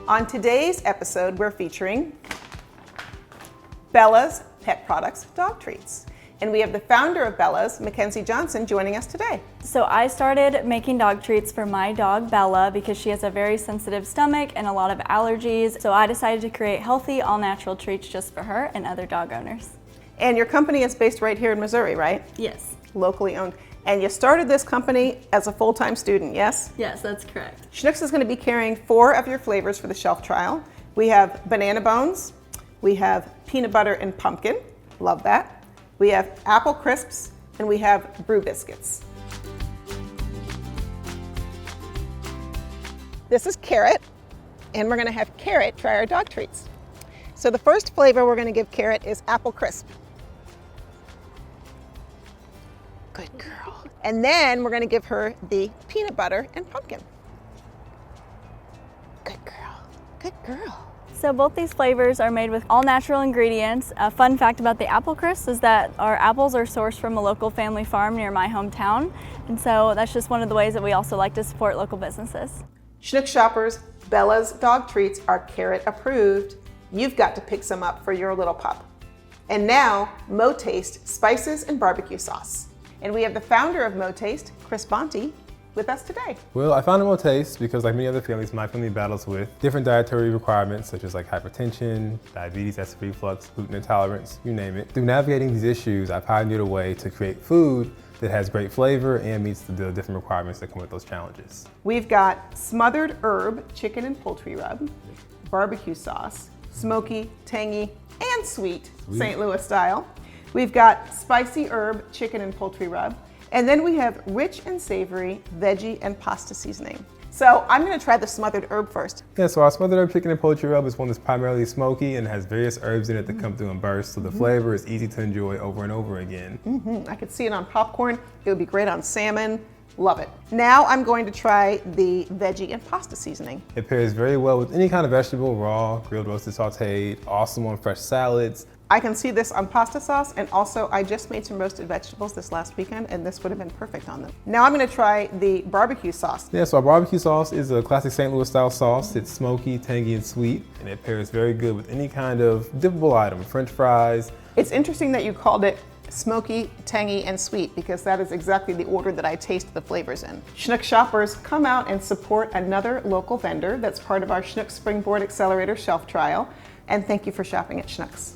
On today's episode, we're featuring Bella's Pet Products Dog Treats. And we have the founder of Bella's, Mackenzie Johnson, joining us today. So I started making dog treats for my dog Bella because she has a very sensitive stomach and a lot of allergies. So I decided to create healthy, all-natural treats just for her and other dog owners. And your company is based right here in Missouri, right? Yes. Locally owned. And you started this company as a full-time student, yes? Yes, that's correct. Schnucks is going to be carrying 4 of your flavors for the shelf trial. We have banana bones, we have peanut butter and pumpkin, love that. We have apple crisps, and we have brew biscuits. This is carrot, and we're gonna have Carrot try our dog treats. So the first flavor we're gonna give Carrot is apple crisp. Good girl. And then we're gonna give her the peanut butter and pumpkin. Good girl, good girl. So both these flavors are made with all natural ingredients. A fun fact about the apple crisp is that our apples are sourced from a local family farm near my hometown. And so that's just one of the ways that we also like to support local businesses. Schnuck shoppers, Bella's dog treats are Carrot approved. You've got to pick some up for your little pup. And now, MoTaste spices and barbecue sauce. And we have the founder of MoTaste, Chris Bonte, with us today. Well, I founded MoTaste because like many other families, my family battles with different dietary requirements such as like hypertension, diabetes, acid reflux, gluten intolerance, you name it. Through navigating these issues, I pioneered a way to create food that has great flavor and meets the different requirements that come with those challenges. We've got smothered herb chicken and poultry rub, barbecue sauce, smoky, tangy, and sweet. St. Louis style. We've got spicy herb chicken and poultry rub. And then we have rich and savory veggie and pasta seasoning. So I'm gonna try the smothered herb first. Yeah, so our smothered herb chicken and poultry rub is one that's primarily smoky and has various herbs in it that come through in bursts, so the flavor is easy to enjoy over and over again. I could see it on popcorn. It would be great on salmon. Love it. Now I'm going to try the veggie and pasta seasoning. It pairs very well with any kind of vegetable, raw, grilled, roasted, sauteed, awesome on fresh salads. I can see this on pasta sauce, and also I just made some roasted vegetables this last weekend, and this would have been perfect on them. Now I'm gonna try the barbecue sauce. Yeah, so our barbecue sauce is a classic St. Louis style sauce. It's smoky, tangy, and sweet, and it pairs very good with any kind of dippable item, French fries. It's interesting that you called it smoky, tangy, and sweet, because that is exactly the order that I taste the flavors in. Schnuck shoppers, come out and support another local vendor that's part of our Schnuck Springboard Accelerator shelf trial, and thank you for shopping at Schnucks.